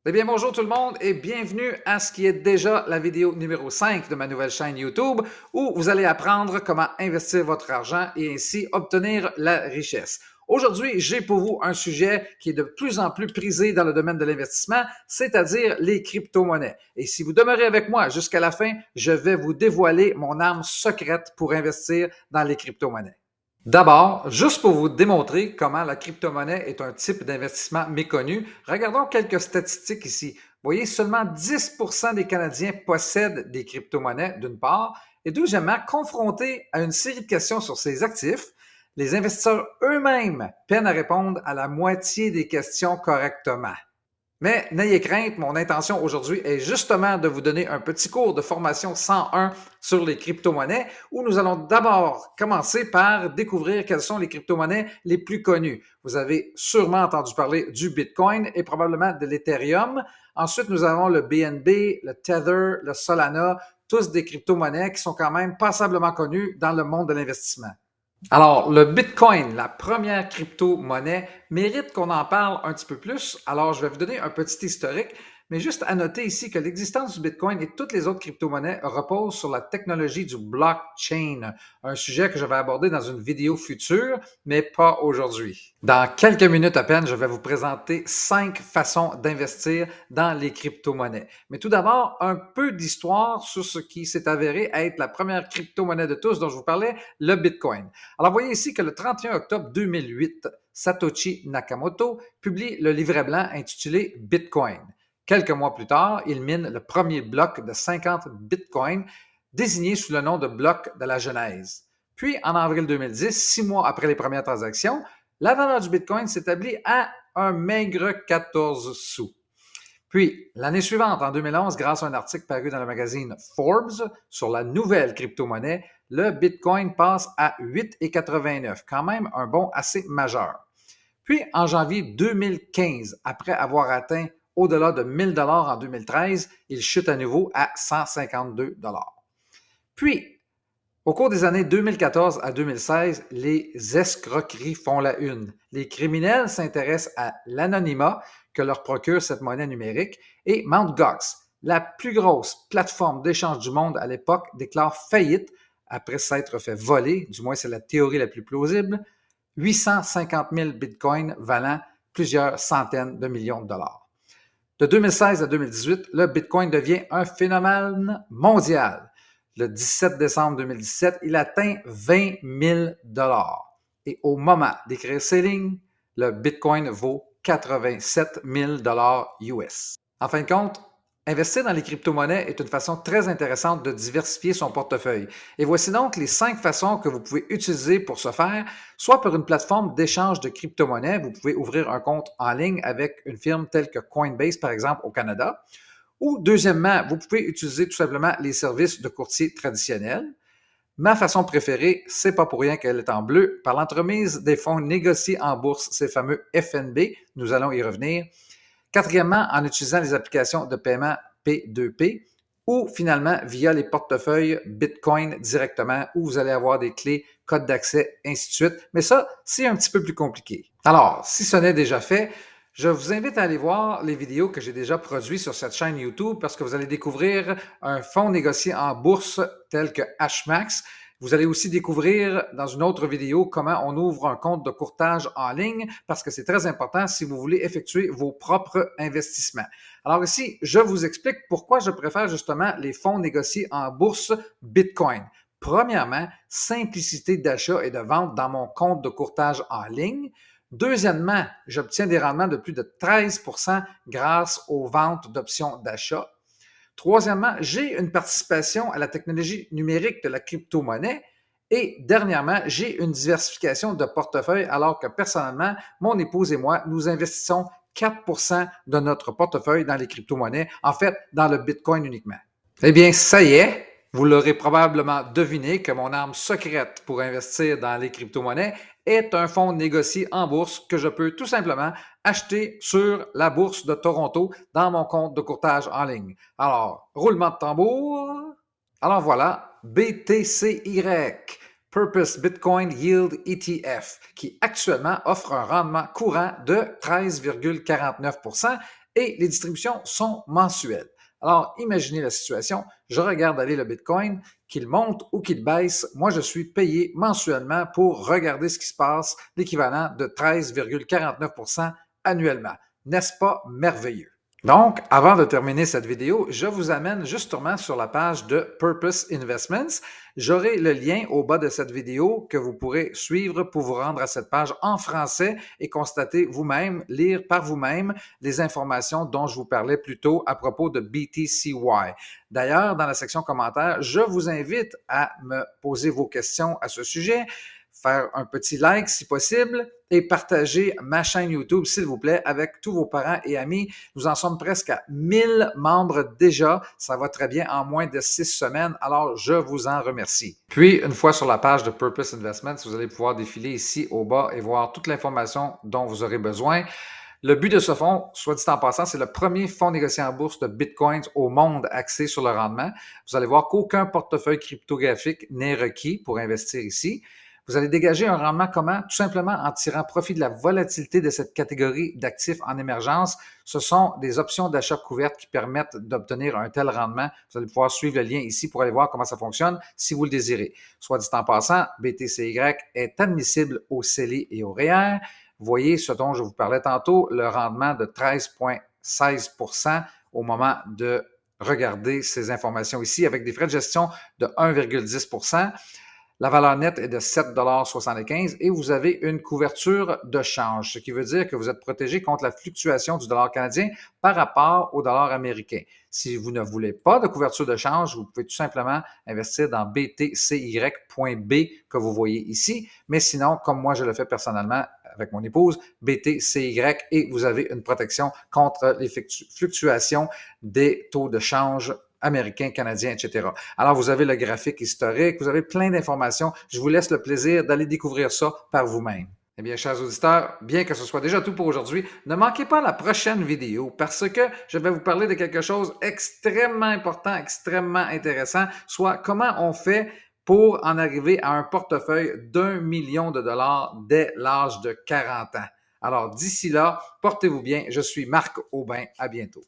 Eh bien, bonjour tout le monde et bienvenue à ce qui est déjà la vidéo numéro 5 de ma nouvelle chaîne YouTube où vous allez apprendre comment investir votre argent et ainsi obtenir la richesse. Aujourd'hui, j'ai pour vous un sujet qui est de plus en plus prisé dans le domaine de l'investissement, c'est-à-dire les crypto-monnaies. Et si vous demeurez avec moi jusqu'à la fin, je vais vous dévoiler mon arme secrète pour investir dans les crypto-monnaies. D'abord, juste pour vous démontrer comment la crypto-monnaie est un type d'investissement méconnu, regardons quelques statistiques ici. Vous voyez, seulement 10% des Canadiens possèdent des crypto-monnaies, d'une part, et deuxièmement, confrontés à une série de questions sur ces actifs, les investisseurs eux-mêmes peinent à répondre à la moitié des questions correctement. Mais n'ayez crainte, mon intention aujourd'hui est justement de vous donner un petit cours de formation 101 sur les crypto-monnaies où nous allons d'abord commencer par découvrir quelles sont les crypto-monnaies les plus connues. Vous avez sûrement entendu parler du Bitcoin et probablement de l'Ethereum. Ensuite, nous avons le BNB, le Tether, le Solana, tous des crypto-monnaies qui sont quand même passablement connues dans le monde de l'investissement. Alors, le Bitcoin, la première crypto-monnaie, mérite qu'on en parle un petit peu plus. Alors, je vais vous donner un petit historique, mais juste à noter ici que l'existence du Bitcoin et toutes les autres crypto-monnaies reposent sur la technologie du blockchain, un sujet que je vais aborder dans une vidéo future, mais pas aujourd'hui. Dans quelques minutes à peine, je vais vous présenter 5 façons d'investir dans les crypto-monnaies. Mais tout d'abord, un peu d'histoire sur ce qui s'est avéré être la première crypto-monnaie de tous dont je vous parlais, le Bitcoin. Alors, vous voyez ici que le 31 octobre 2008, Satoshi Nakamoto publie le livret blanc intitulé Bitcoin. Quelques mois plus tard, il mine le premier bloc de 50 bitcoins, désigné sous le nom de bloc de la Genèse. Puis, en avril 2010, 6 mois après les premières transactions, la valeur du bitcoin s'établit à un maigre 14 sous. Puis, l'année suivante, en 2011, grâce à un article paru dans le magazine Forbes sur la nouvelle crypto-monnaie, le Bitcoin passe à 8,89, quand même un bond assez majeur. Puis, en janvier 2015, après avoir atteint au-delà de 1 000 en 2013, il chute à nouveau à 152 $. Puis, au cours des années 2014 à 2016, les escroqueries font la une. Les criminels s'intéressent à l'anonymat que leur procure cette monnaie numérique et Mt. Gox, la plus grosse plateforme d'échange du monde à l'époque, déclare faillite après s'être fait voler, du moins c'est la théorie la plus plausible, 850 000 bitcoins valant plusieurs centaines de millions de dollars. De 2016 à 2018, le bitcoin devient un phénomène mondial. Le 17 décembre 2017, il atteint 20 000 $. Et au moment d'écrire ces lignes, le bitcoin vaut 87 000 $ US. En fin de compte, investir dans les crypto-monnaies est une façon très intéressante de diversifier son portefeuille. Et voici donc les 5 façons que vous pouvez utiliser pour ce faire, soit par une plateforme d'échange de crypto-monnaies. Vous pouvez ouvrir un compte en ligne avec une firme telle que Coinbase, par exemple, au Canada. Ou deuxièmement, vous pouvez utiliser tout simplement les services de courtier traditionnels. Ma façon préférée, c'est pas pour rien qu'elle est en bleu, par l'entremise des fonds négociés en bourse, ces fameux FNB. Nous allons y revenir. Quatrièmement, en utilisant les applications de paiement P2P ou finalement via les portefeuilles Bitcoin directement où vous allez avoir des clés, codes d'accès, ainsi de suite. Mais ça, c'est un petit peu plus compliqué. Alors, si ce n'est déjà fait, je vous invite à aller voir les vidéos que j'ai déjà produites sur cette chaîne YouTube parce que vous allez découvrir un fonds négocié en bourse tel que Hmax. Vous allez aussi découvrir dans une autre vidéo comment on ouvre un compte de courtage en ligne parce que c'est très important si vous voulez effectuer vos propres investissements. Alors ici, je vous explique pourquoi je préfère justement les fonds négociés en bourse Bitcoin. Premièrement, simplicité d'achat et de vente dans mon compte de courtage en ligne. Deuxièmement, j'obtiens des rendements de plus de 13 grâce aux ventes d'options d'achat. Troisièmement, j'ai une participation à la technologie numérique de la crypto-monnaie. Et dernièrement, j'ai une diversification de portefeuille alors que personnellement, mon épouse et moi, nous investissons 4 de notre portefeuille dans les crypto-monnaies, en fait, dans le Bitcoin uniquement. Eh bien, ça y est, vous l'aurez probablement deviné que mon arme secrète pour investir dans les crypto-monnaies est un fonds négocié en bourse que je peux tout simplement acheter sur la bourse de Toronto dans mon compte de courtage en ligne. Alors, roulement de tambour. Alors voilà, BTCY, Purpose Bitcoin Yield ETF, qui actuellement offre un rendement courant de 13,49 et les distributions sont mensuelles. Alors, imaginez la situation, je regarde aller le Bitcoin, qu'il monte ou qu'il baisse, moi je suis payé mensuellement pour regarder ce qui se passe, l'équivalent de 13,49% annuellement. N'est-ce pas merveilleux? Donc, avant de terminer cette vidéo, je vous amène justement sur la page de Purpose Investments. J'aurai le lien au bas de cette vidéo que vous pourrez suivre pour vous rendre à cette page en français et constater vous-même, lire par vous-même les informations dont je vous parlais plus tôt à propos de BTCY. D'ailleurs, dans la section commentaires, je vous invite à me poser vos questions à ce sujet, faire un petit like si possible et partager ma chaîne YouTube, s'il vous plaît, avec tous vos parents et amis. Nous en sommes presque à 1000 membres déjà. Ça va très bien en moins de 6 semaines. Alors, je vous en remercie. Puis, une fois sur la page de Purpose Investments, vous allez pouvoir défiler ici au bas et voir toute l'information dont vous aurez besoin. Le but de ce fonds, soit dit en passant, c'est le premier fonds négocié en bourse de Bitcoins au monde axé sur le rendement. Vous allez voir qu'aucun portefeuille cryptographique n'est requis pour investir ici. Vous allez dégager un rendement comment? Tout simplement en tirant profit de la volatilité de cette catégorie d'actifs en émergence. Ce sont des options d'achat couvertes qui permettent d'obtenir un tel rendement. Vous allez pouvoir suivre le lien ici pour aller voir comment ça fonctionne si vous le désirez. Soit dit en passant, BTCY est admissible au CELI et au REER. Vous voyez ce dont je vous parlais tantôt, le rendement de 13,16% au moment de regarder ces informations ici avec des frais de gestion de 1,10%. La valeur nette est de 7,75 $ et vous avez une couverture de change, ce qui veut dire que vous êtes protégé contre la fluctuation du dollar canadien par rapport au dollar américain. Si vous ne voulez pas de couverture de change, vous pouvez tout simplement investir dans BTCY.B que vous voyez ici, mais sinon, comme moi je le fais personnellement avec mon épouse, BTCY et vous avez une protection contre les fluctuations des taux de change américains, canadiens, etc. Alors, vous avez le graphique historique, vous avez plein d'informations. Je vous laisse le plaisir d'aller découvrir ça par vous-même. Eh bien, chers auditeurs, bien que ce soit déjà tout pour aujourd'hui, ne manquez pas la prochaine vidéo parce que je vais vous parler de quelque chose extrêmement important, extrêmement intéressant, soit comment on fait pour en arriver à un portefeuille d'1 million de dollars dès l'âge de 40 ans. Alors, d'ici là, portez-vous bien. Je suis Marc Aubin. À bientôt.